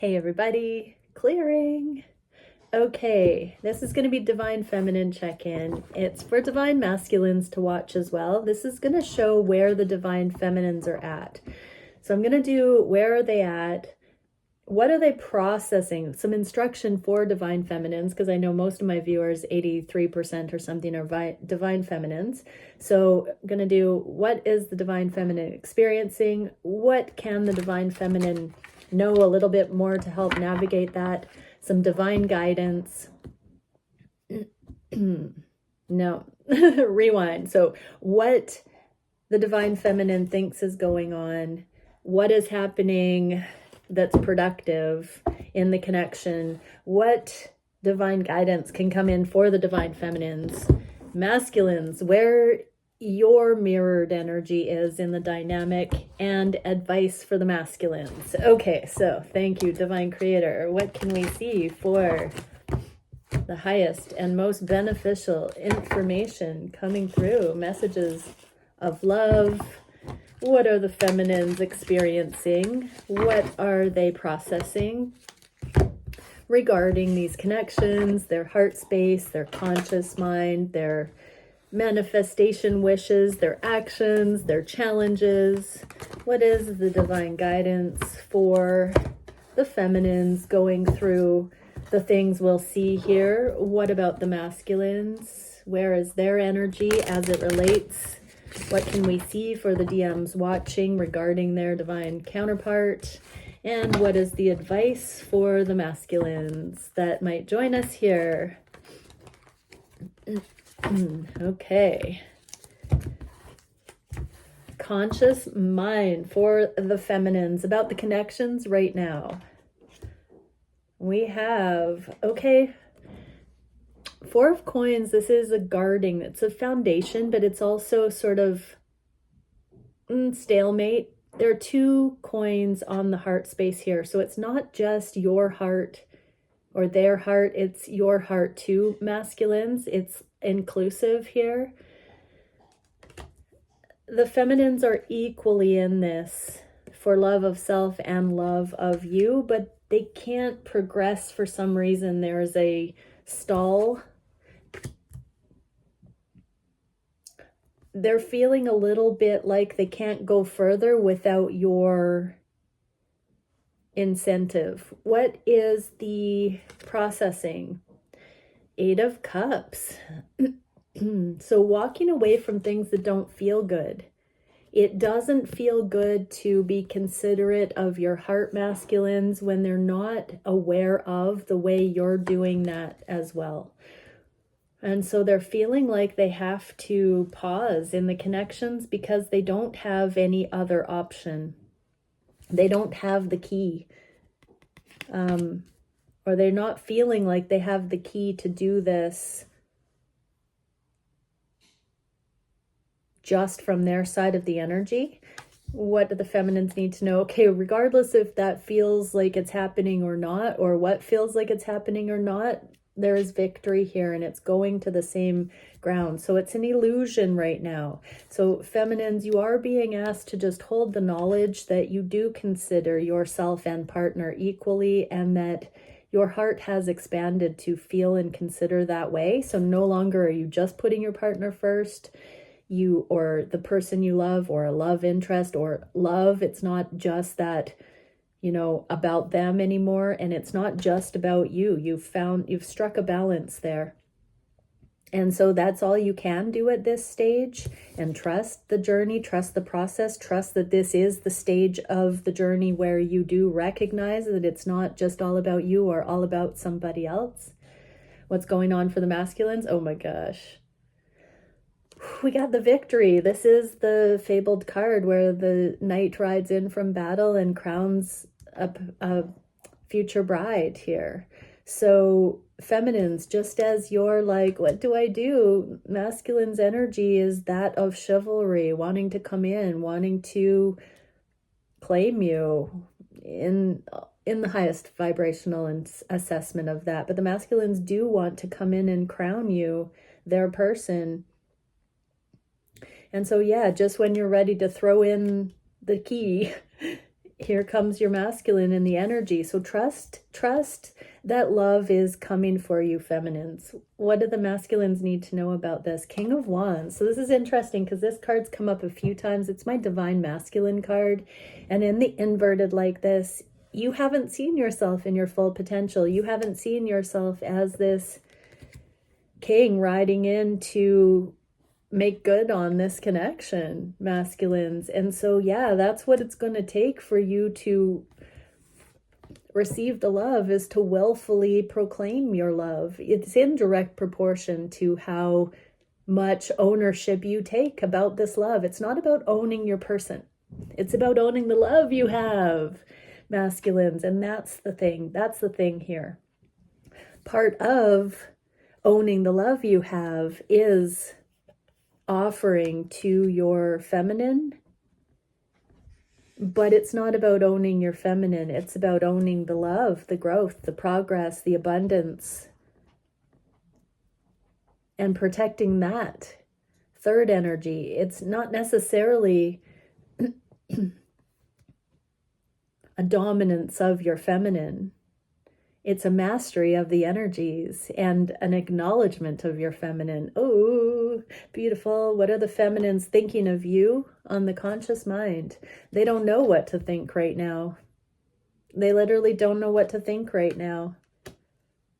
Hey everybody, clearing. Okay, this is going to be Divine Feminine check-in. It's for Divine Masculines to watch as well. This is going to show where the Divine Feminines are at. So I'm going to do where are they at? What are they processing? Some instruction for Divine Feminines, because I know most of my viewers, 83% or something, are Divine Feminines. So I'm going to do what is the Divine Feminine experiencing? What can the Divine Feminine know a little bit more to help navigate that? Some divine guidance. No, rewind. So what the Divine Feminine thinks is going on, what is happening that's productive in the connection, what divine guidance can come in for the Divine Feminines. Masculines, where your mirrored energy is in the dynamic, and advice for the masculines. Okay, so thank you, Divine Creator. What can we see for the highest and most beneficial information coming through? Messages of love. What are the feminines experiencing? What are they processing regarding these connections, their heart space, their conscious mind, their manifestation wishes, their actions, their challenges? What is the divine guidance for the feminines going through the things we'll see here? What about the masculines? Where is their energy as it relates? What can we see for the DMs watching regarding their divine counterpart? And what is the advice for the masculines that might join us here? Okay. Conscious mind for the feminines about the connections right now. We have, okay, Four of Coins. This is a guarding. It's a foundation, but it's also sort of stalemate. There are two coins on the heart space here. So it's not just your heart or their heart. It's your heart too, masculines. It's inclusive here. The feminines are equally in this for love of self and love of you, but they can't progress for some reason. There's a stall. They're feeling a little bit like they can't go further without your incentive. What is the processing? Eight of Cups. So walking away from things that don't feel good. It doesn't feel good to be considerate of your heart masculines when they're not aware of the way you're doing that as well. And so they're feeling like they have to pause in the connections because they don't have any other option. They don't have the key. Or they're not feeling like they have the key to do this just from their side of the energy. What do the feminines need to know? Okay, regardless if that feels like it's happening or not, or what feels like it's happening or not, there is victory here and it's going to the same ground. So it's an illusion right now. So feminines, you are being asked to just hold the knowledge that you do consider yourself and partner equally, and that your heart has expanded to feel and consider that way. So no longer are you just putting your partner first, you or the person you love, or a love interest or love. It's not just that, you know, about them anymore, and it's not just about you. You've struck a balance there. And so that's all you can do at this stage, and trust the journey, trust the process, trust that this is the stage of the journey where you do recognize that it's not just all about you or all about somebody else. What's going on for the masculines? Oh my gosh. We got the victory. This is the fabled card where the knight rides in from battle and crowns a future bride here. So feminines, just as you're like, what do I do? Masculine's energy is that of chivalry, wanting to come in, wanting to claim you in the highest vibrational and assessment of that. But the masculines do want to come in and crown you their person. And so, yeah, just when you're ready to throw in the key here comes your masculine in the energy. So trust that love is coming for you, feminines. What do the masculines need to know about this? King of Wands. So this is interesting because this card's come up a few times. It's my divine masculine card. And in the inverted like this, you haven't seen yourself in your full potential. You haven't seen yourself as this king riding in to make good on this connection, masculines. And so, yeah, that's what it's going to take for you to receive the love, is to willfully proclaim your love. It's in direct proportion to how much ownership you take about this love. It's not about owning your person. It's about owning the love you have, masculines. And that's the thing. That's the thing here. Part of owning the love you have is offering to your feminine, but it's not about owning your feminine. It's about owning the love, the growth, the progress, the abundance, and protecting that third energy. It's not necessarily a dominance of your feminine. It's a mastery of the energies and an acknowledgement of your feminine. Oh, beautiful. What are the feminines thinking of you on the conscious mind? They don't know what to think right now. They literally don't know what to think right now.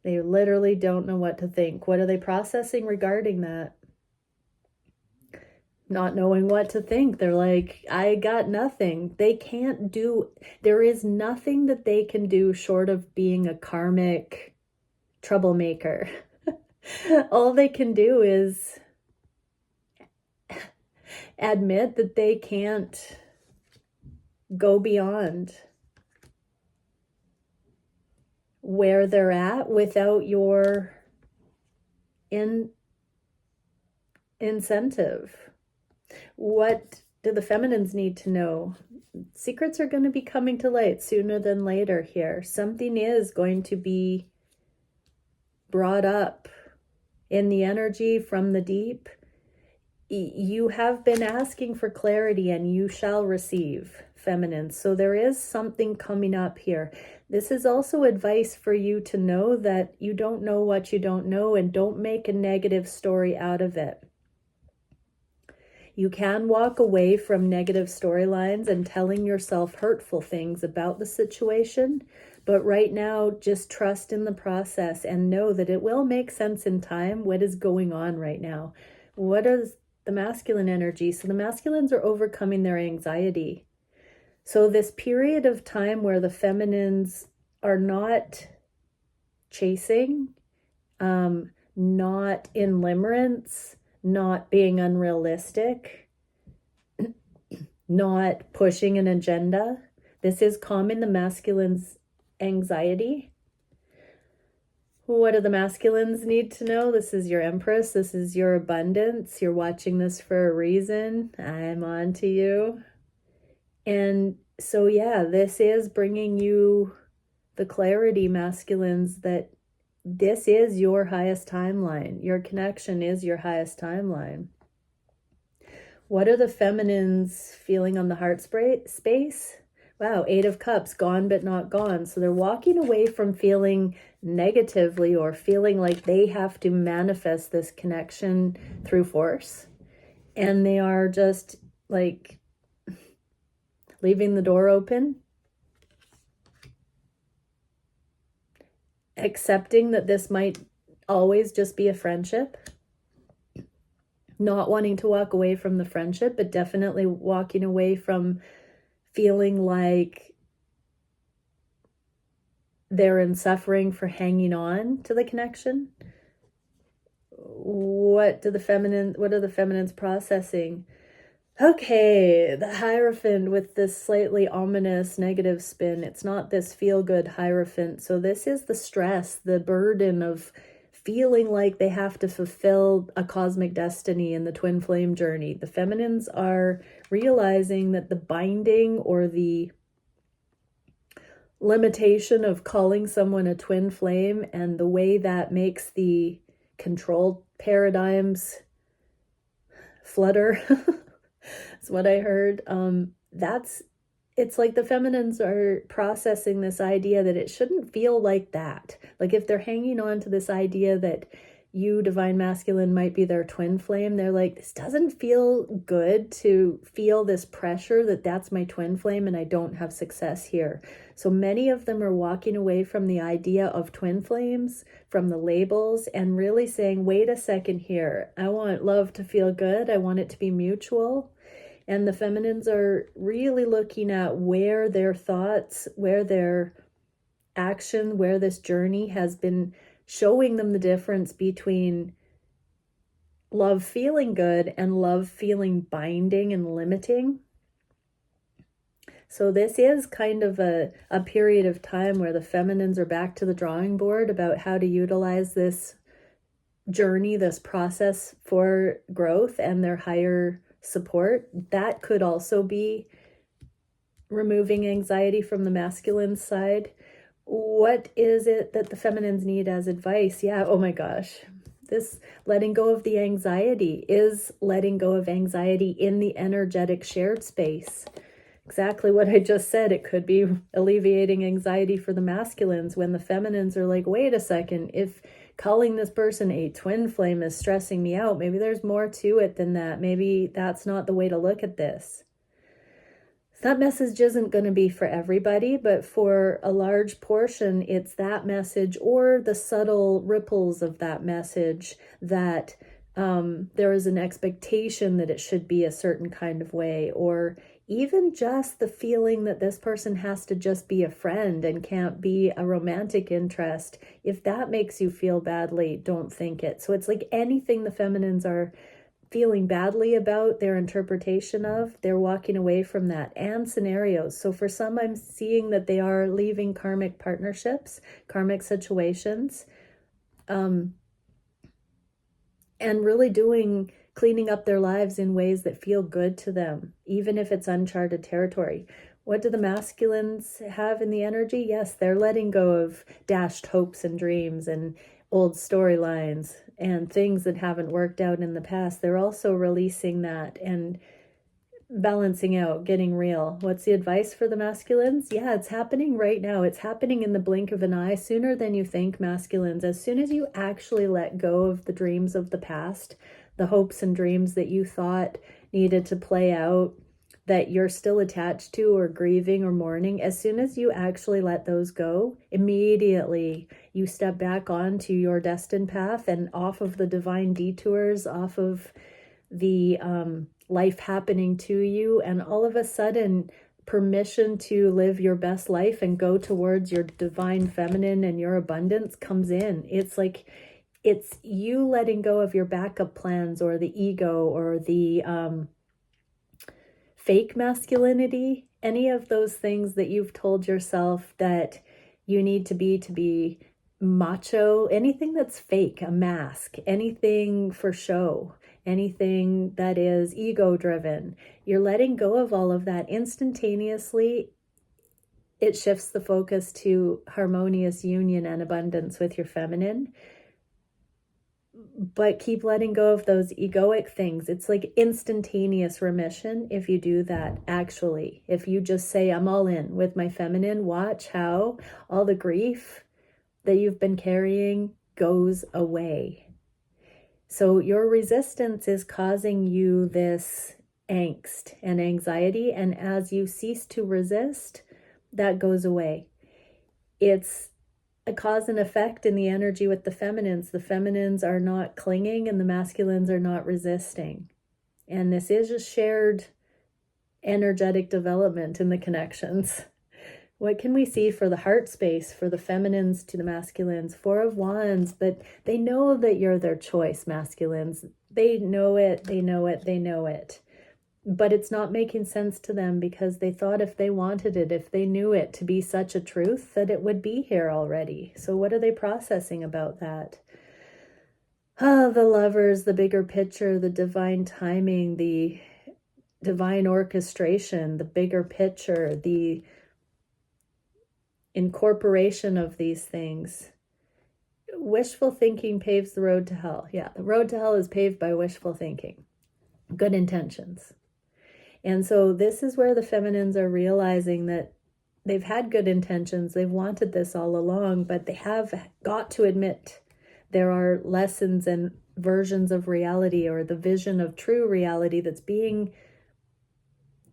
They literally don't know what to think. What are they processing regarding that? Not knowing what to think. They're like, I got nothing. They can't do, there is nothing that they can do short of being a karmic troublemaker. All they can do is admit that they can't go beyond where they're at without your incentive. What do the feminines need to know? Secrets are going to be coming to light sooner than later here. Something is going to be brought up in the energy from the deep. You have been asking for clarity and you shall receive, feminines. So there is something coming up here. This is also advice for you to know that you don't know what you don't know, and don't make a negative story out of it. You can walk away from negative storylines and telling yourself hurtful things about the situation, but right now, just trust in the process and know that it will make sense in time what is going on right now. What is the masculine energy? So the masculines are overcoming their anxiety. So this period of time where the feminines are not chasing, not in limerence, not being unrealistic, not pushing an agenda. This is calming the masculine's anxiety. What do the masculines need to know? This is your Empress. This is your abundance. You're watching this for a reason. I'm on to you. And so, yeah, this is bringing you the clarity, masculines, that this is your highest timeline. Your connection is your highest timeline. What are the feminines feeling on the heart space? Wow, 8 of Cups, gone but not gone. So they're walking away from feeling negatively or feeling like they have to manifest this connection through force. And they are just like leaving the door open, accepting that this might always just be a friendship, not wanting to walk away from the friendship, but definitely walking away from feeling like they're in suffering for hanging on to the connection. What are the feminines processing? Okay, the Hierophant with this slightly ominous negative spin. It's not this feel-good Hierophant. So this is the stress, the burden of feeling like they have to fulfill a cosmic destiny in the twin flame journey. The feminines are realizing that the binding or the limitation of calling someone a twin flame and the way that makes the control paradigms flutter is what I heard. It's it's like the feminines are processing this idea that it shouldn't feel like that. Like if they're hanging on to this idea that you, divine masculine, might be their twin flame, they're like, this doesn't feel good to feel this pressure that that's my twin flame and I don't have success here. So many of them are walking away from the idea of twin flames, from the labels, and really saying, wait a second here. I want love to feel good. I want it to be mutual. And the feminines are really looking at where their thoughts, where their action, where this journey has been showing them the difference between love feeling good and love feeling binding and limiting. So this is kind of a period of time where the feminines are back to the drawing board about how to utilize this journey, this process for growth and their higher support. That could also be removing anxiety from the masculine side. What is it that the feminines need as advice? Yeah, oh my gosh. This letting go of the anxiety is letting go of anxiety in the energetic shared space. Exactly what I just said. It could be alleviating anxiety for the masculines when the feminines are like, wait a second, if calling this person a twin flame is stressing me out, maybe there's more to it than that. Maybe that's not the way to look at this. That message isn't going to be for everybody, but for a large portion, it's that message or the subtle ripples of that message that there is an expectation that it should be a certain kind of way, or even just the feeling that this person has to just be a friend and can't be a romantic interest. If that makes you feel badly, don't think it. So it's like anything the feminines are feeling badly about, their interpretation of, they're walking away from that, and scenarios. So for some, I'm seeing that they are leaving karmic partnerships, karmic situations, and really cleaning up their lives in ways that feel good to them, even if it's uncharted territory. What do the masculines have in the energy? Yes, they're letting go of dashed hopes and dreams and old storylines and things that haven't worked out in the past. They're also releasing that and balancing out, getting real. What's the advice for the masculines? Yeah, it's happening right now. It's happening in the blink of an eye, sooner than you think, masculines. As soon as you actually let go of the dreams of the past, the hopes and dreams that you thought needed to play out, that you're still attached to or grieving or mourning, as soon as you actually let those go, immediately you step back onto your destined path and off of the divine detours, off of the life happening to you, and all of a sudden permission to live your best life and go towards your divine feminine and your abundance comes in. It's like it's you letting go of your backup plans or the ego or the fake masculinity, any of those things that you've told yourself that you need to be macho, anything that's fake, a mask, anything for show, anything that is ego driven. You're letting go of all of that instantaneously. It shifts the focus to harmonious union and abundance with your feminine. But keep letting go of those egoic things. It's like instantaneous remission if you do that. Actually, if you just say, I'm all in with my feminine, watch how all the grief that you've been carrying goes away. So your resistance is causing you this angst and anxiety, and as you cease to resist, that goes away. It's a cause and effect in the energy with the feminines. The feminines are not clinging and the masculines are not resisting. And this is a shared energetic development in the connections. What can we see for the heart space, for the feminines to the masculines? Four of Wands, but they know that you're their choice, masculines. They know it, they know it, they know it. But it's not making sense to them because they thought if they wanted it, if they knew it to be such a truth, that it would be here already. So what are they processing about that? The lovers, the bigger picture, the divine timing, the divine orchestration, the bigger picture, the incorporation of these things. Wishful thinking paves the road to hell. Yeah, the road to hell is paved by wishful thinking. Good intentions. And so this is where the feminines are realizing that they've had good intentions. They've wanted this all along, but they have got to admit there are lessons and versions of reality, or the vision of true reality, that's being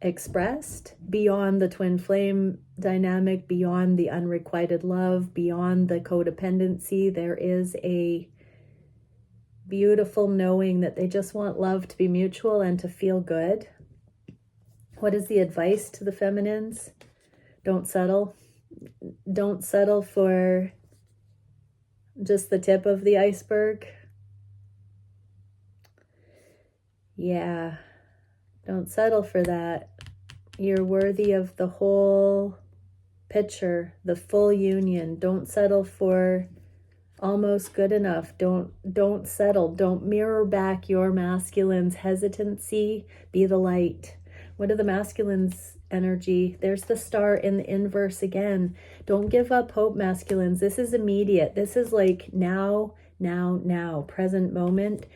expressed beyond the twin flame dynamic, beyond the unrequited love, beyond the codependency. There is a beautiful knowing that they just want love to be mutual and to feel good. What is the advice to the feminines? Don't settle. Don't settle for just the tip of the iceberg. Yeah, don't settle for that. You're worthy of the whole picture, the full union. Don't settle for almost good enough. Don't settle. Don't mirror back your masculine's hesitancy. Be the light. What are the masculines' energy? There's the star in the inverse again. Don't give up hope, masculines. This is immediate. This is like now, present moment.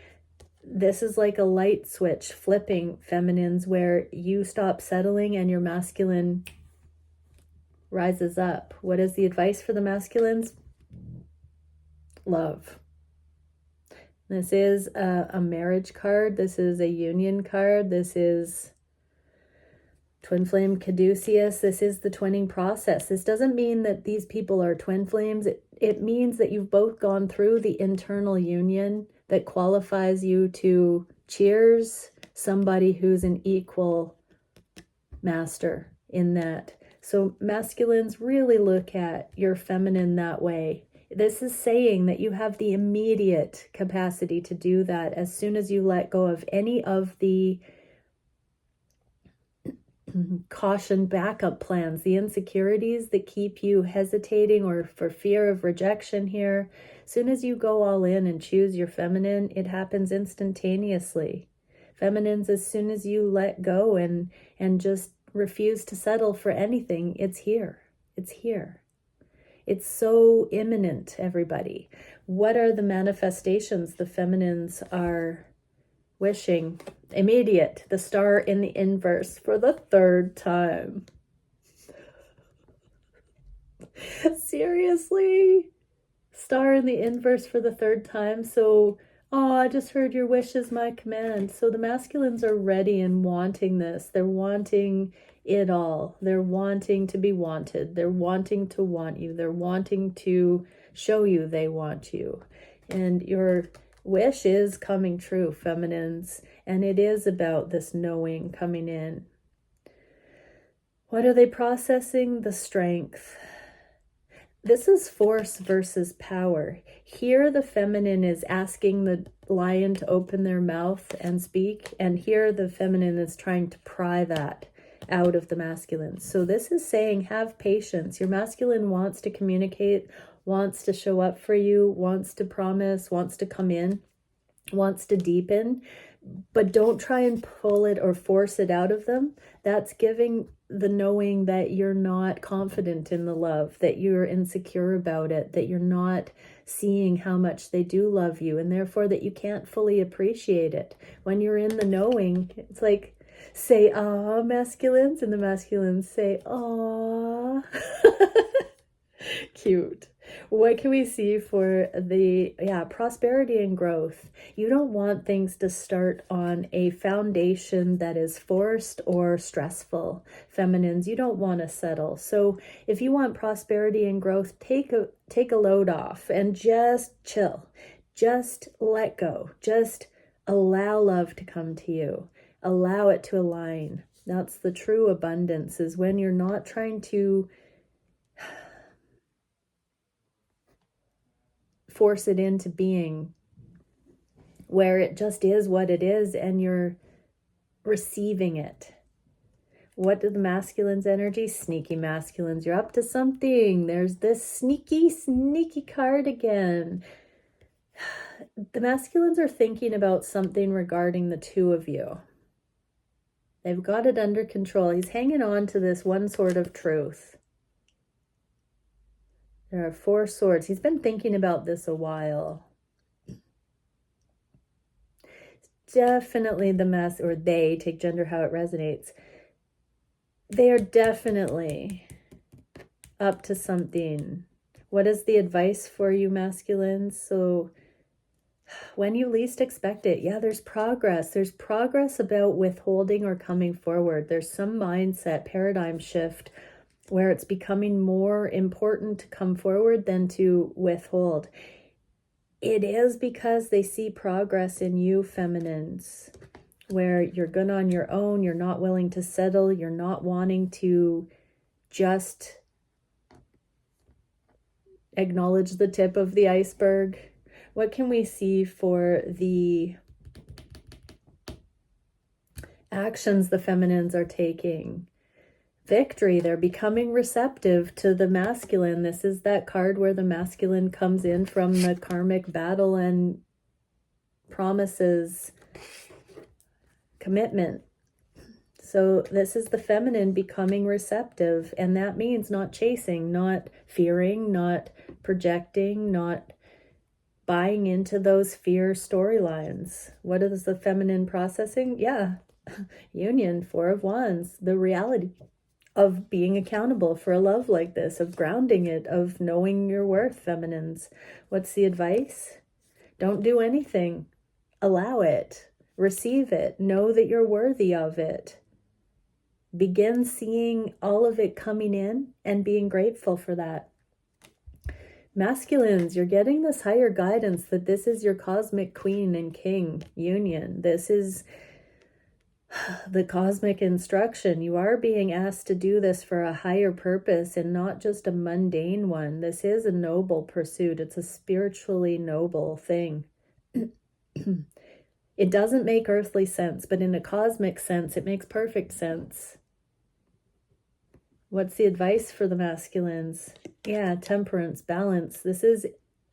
This is like a light switch flipping, feminines, where you stop settling and your masculine rises up. What is the advice for the masculines? Love. This is a marriage card. This is a union card. This is twin flame caduceus. This is the twinning process. This doesn't mean that these people are twin flames. It means that you've both gone through the internal union that qualifies you to cheers somebody who's an equal master in that. So masculines, really look at your feminine that way. This is saying that you have the immediate capacity to do that as soon as you let go of any of the caution backup plans, the insecurities that keep you hesitating or for fear of rejection here. As soon as you go all in and choose your feminine, it happens instantaneously. Feminines, as soon as you let go and just refuse to settle for anything, it's here. It's here. It's so imminent, everybody. What are the manifestations the feminines are wishing? Immediate. The star in the inverse for the third time. Seriously? Star in the inverse for the third time. So, I just heard your wish is my command. So the masculines are ready and wanting this. They're wanting it all. They're wanting to be wanted. They're wanting to want you. They're wanting to show you they want you. And your wish is coming true, feminines. And it is about this knowing coming in. What are they processing? The strength. This is force versus power. Here the feminine is asking the lion to open their mouth and speak. And here the feminine is trying to pry that out of the masculine. So this is saying, have patience. Your masculine wants to communicate, wants to show up for you, wants to promise, wants to come in, wants to deepen. But don't try and pull it or force it out of them. That's giving the knowing that you're not confident in the love, that you're insecure about it, that you're not seeing how much they do love you, and therefore that you can't fully appreciate it. When you're in the knowing, it's like, say, "Ah," masculines, and the masculines say, "Ah." Cute. What can we see for the prosperity and growth? You don't want things to start on a foundation that is forced or stressful. Feminines, you don't want to settle. So if you want prosperity and growth, take a load off and just chill. Just let go. Just allow love to come to you. Allow it to align. That's the true abundance, is when you're not trying to force it into being, where it just is what it is and you're receiving it. What do the masculines' energy? Sneaky masculines, you're up to something. There's this sneaky card again. The masculines are thinking about something regarding the two of you. They've got it under control. He's hanging on to this one sort of truth. There are 4 swords. He's been thinking about this a while. definitely or they, take gender how it resonates. They are definitely up to something. What is the advice for you, masculines? So when you least expect it, yeah, there's progress. There's progress about withholding or coming forward. There's some mindset paradigm shift where it's becoming more important to come forward than to withhold. It is because they see progress in you, feminines, where you're good on your own, you're not willing to settle, you're not wanting to just acknowledge the tip of the iceberg. What can we see for the actions the feminines are taking? Victory. They're becoming receptive to the masculine. This is that card where the masculine comes in from the karmic battle and promises commitment. So this is the feminine becoming receptive, and that means not chasing, not fearing, not projecting, not buying into those fear storylines. What is the feminine processing? Yeah, union, 4 of Wands, the reality of being accountable for a love like this, of grounding it, of knowing your worth, feminines. What's the advice? Don't do anything. Allow it. Receive it. Know that you're worthy of it. Begin seeing all of it coming in and being grateful for that. Masculines, you're getting this higher guidance that this is your cosmic queen and king union. This is the cosmic instruction. You are being asked to do this for a higher purpose and not just a mundane one. This is a noble pursuit. It's a spiritually noble thing. It doesn't make earthly sense, but in a cosmic sense, it makes perfect sense. What's the advice for the masculines? Yeah, temperance, balance. This is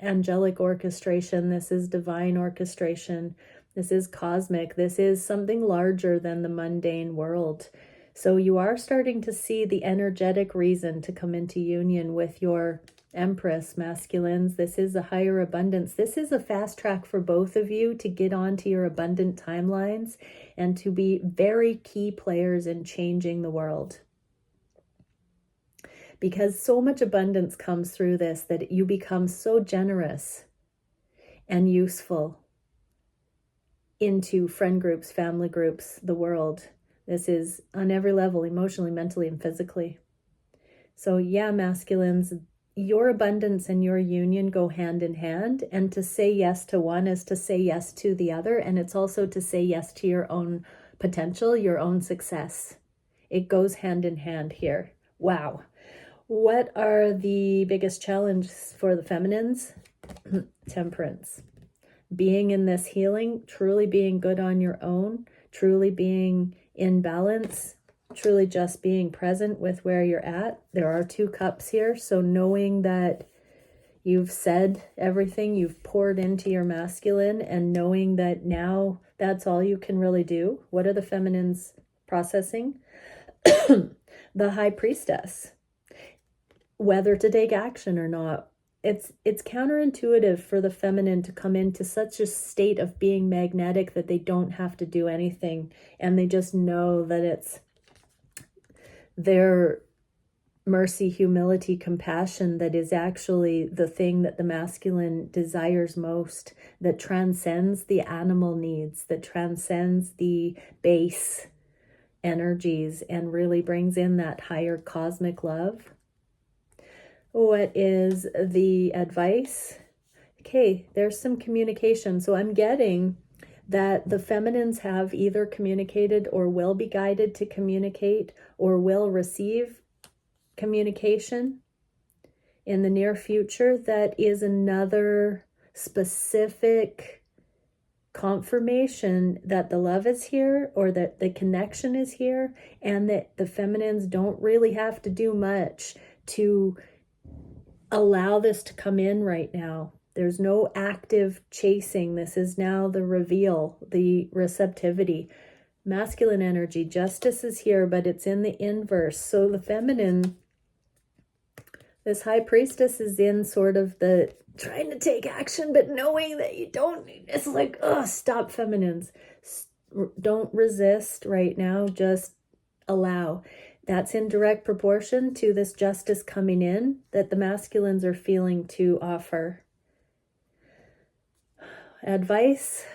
angelic orchestration. This is divine orchestration. This is cosmic. This is something larger than the mundane world. So you are starting to see the energetic reason to come into union with your Empress, masculines. This is a higher abundance. This is a fast track for both of you to get onto your abundant timelines and to be very key players in changing the world. Because so much abundance comes through this that you become so generous and useful into friend groups, family groups, the world. This is on every level, emotionally, mentally, and physically. So yeah, masculines, your abundance and your union go hand in hand, and to say yes to one is to say yes to the other, and it's also to say yes to your own potential, your own success. It goes hand in hand here. Wow. What are the biggest challenges for the feminines? Temperance. Being in this healing, truly being good on your own, truly being in balance, truly just being present with where you're at. There are 2 cups here, so knowing that you've said everything, you've poured into your masculine, and knowing that now that's all you can really do. What are the feminines processing? The High Priestess. Whether to take action or not. It's counterintuitive for the feminine to come into such a state of being magnetic that they don't have to do anything, and they just know that it's their mercy, humility, compassion that is actually the thing that the masculine desires most, that transcends the animal needs, that transcends the base energies and really brings in that higher cosmic love. What is the advice? Okay, there's some communication. So I'm getting that the feminines have either communicated or will be guided to communicate or will receive communication in the near future. That is another specific confirmation that the love is here, or that the connection is here, and that the feminines don't really have to do much to allow this to come in right now. There's no active chasing. This is now the reveal, the receptivity. Masculine energy, justice is here, but it's in the inverse. So the feminine, this High Priestess is in sort of the trying to take action, but knowing that you don't. It's like, oh, stop, feminines. Don't resist right now. Just allow. That's in direct proportion to this justice coming in that the masculines are feeling to offer. Advice: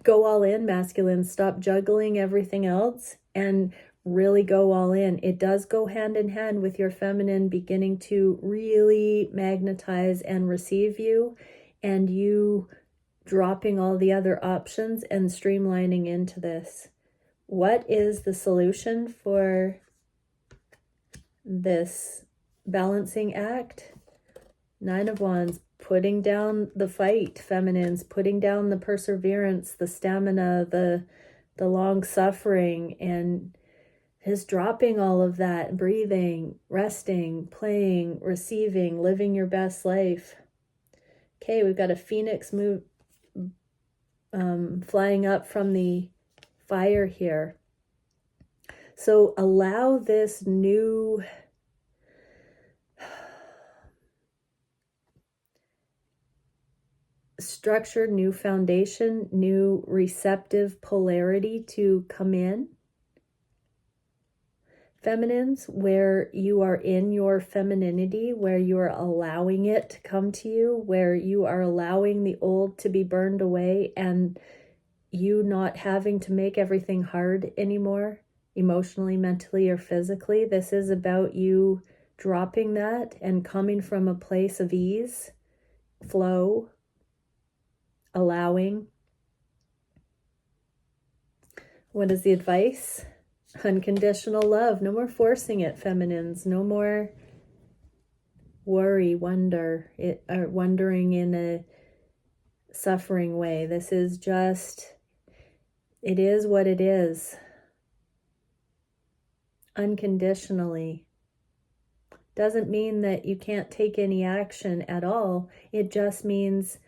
go all in, masculines. Stop juggling everything else and really go all in. It does go hand in hand with your feminine beginning to really magnetize and receive you, and you dropping all the other options and streamlining into this. What is the solution for this balancing act? 9 of Wands. Putting down the fight, feminines, putting down the perseverance, the stamina, the long suffering, and his dropping all of that, breathing, resting, playing, receiving, living your best life. Okay, we've got a phoenix move flying up from the fire here. So allow this new structure, new foundation, new receptive polarity to come in. Feminines, where you are in your femininity, where you are allowing it to come to you, where you are allowing the old to be burned away and you not having to make everything hard anymore, emotionally, mentally, or physically. This is about you dropping that and coming from a place of ease, flow, allowing. What is the advice? Unconditional love. No more forcing it, feminines. No more worry, wondering in a suffering way. This is just, it is what it is. Unconditionally. Doesn't mean that you can't take any action at all. It just means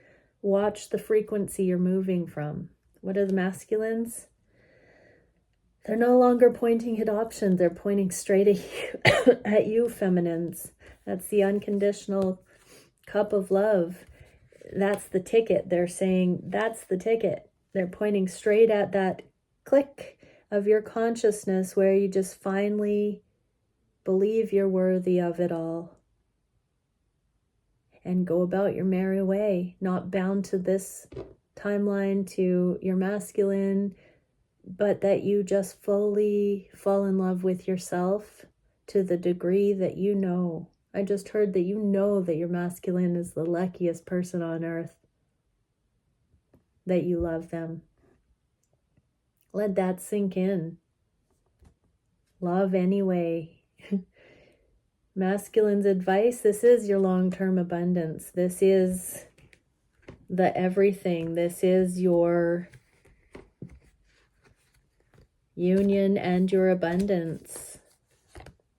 watch the frequency you're moving from. What are the masculines? They're no longer pointing at options. They're pointing straight at you, at you, feminines. That's the unconditional cup of love. That's the ticket. They're saying that's the ticket. They're pointing straight at that click of your consciousness where you just finally believe you're worthy of it all. And go about your merry way, not bound to this timeline, to your masculine, but that you just fully fall in love with yourself to the degree that you know. I just heard that you know that your masculine is the luckiest person on earth, that you love them. Let that sink in. Love anyway. Masculine's advice: this is your long-term abundance. This is the everything. This is your union and your abundance.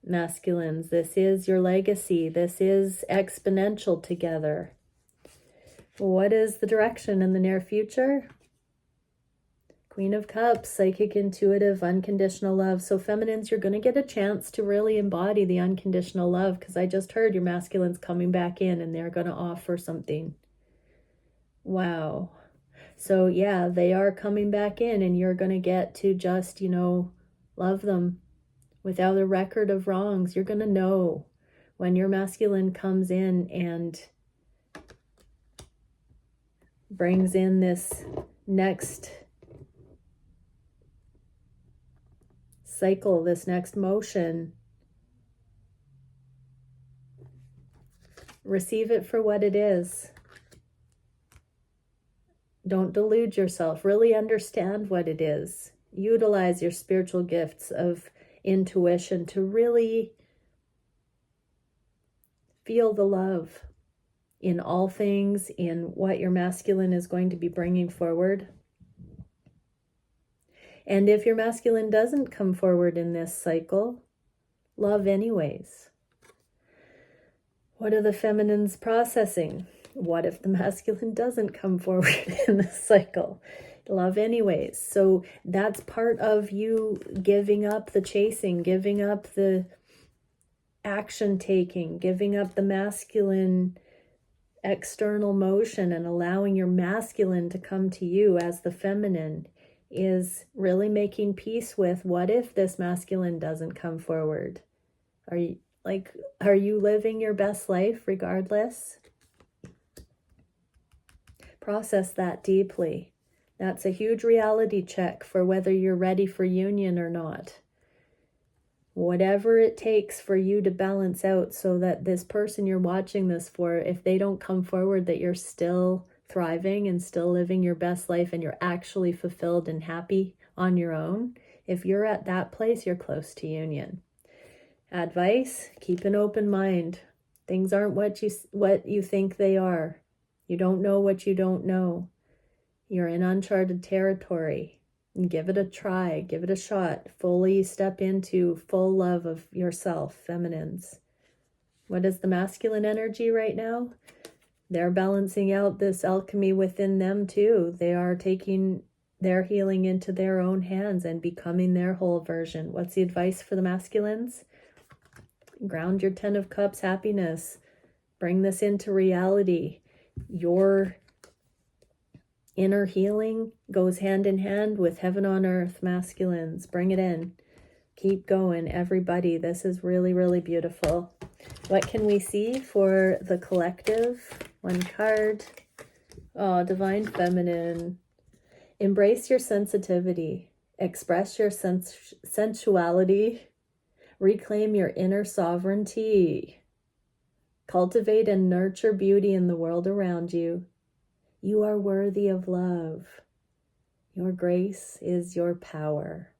Masculines, this is your legacy. This is exponential together. What is the direction in the near future? Queen of Cups, psychic, intuitive, unconditional love. So feminines, you're going to get a chance to really embody the unconditional love, because I just heard your masculines coming back in and they're going to offer something. Wow. So yeah, they are coming back in and you're going to get to just, love them without a record of wrongs. You're going to know when your masculine comes in and brings in this next cycle, this next motion. Receive it for what it is. Don't delude yourself. Really understand what it is. Utilize your spiritual gifts of intuition to really feel the love in all things, in what your masculine is going to be bringing forward. And if your masculine doesn't come forward in this cycle, love anyways. What are the feminines processing? What if the masculine doesn't come forward in this cycle? Love anyways. So that's part of you giving up the chasing, giving up the action taking, giving up the masculine external motion and allowing your masculine to come to you as the feminine is really making peace with, what if this masculine doesn't come forward? Are you living your best life regardless? Process that deeply. That's a huge reality check for whether you're ready for union or not. Whatever it takes for you to balance out so that this person you're watching this for, if they don't come forward, that you're still thriving and still living your best life and you're actually fulfilled and happy on your own. If you're at that place, you're close to union. Advice, keep an open mind. Things aren't what you think they are. You don't know what you don't know. You're in uncharted territory. Give it a try, give it a shot. Fully step into full love of yourself, feminines. What is the masculine energy right now? They're balancing out this alchemy within them too. They are taking their healing into their own hands and becoming their whole version. What's the advice for the masculines? Ground your 10 of Cups happiness. Bring this into reality. Your inner healing goes hand in hand with heaven on earth, masculines. Bring it in. Keep going, everybody. This is really, really beautiful. What can we see for the collective? One card. Oh, Divine Feminine. Embrace your sensitivity. Express your sensuality. Reclaim your inner sovereignty. Cultivate and nurture beauty in the world around you. You are worthy of love. Your grace is your power.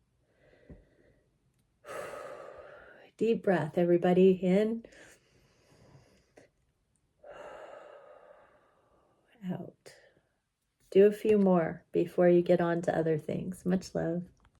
Deep breath, everybody. In. Out. Do a few more before you get on to other things. Much love.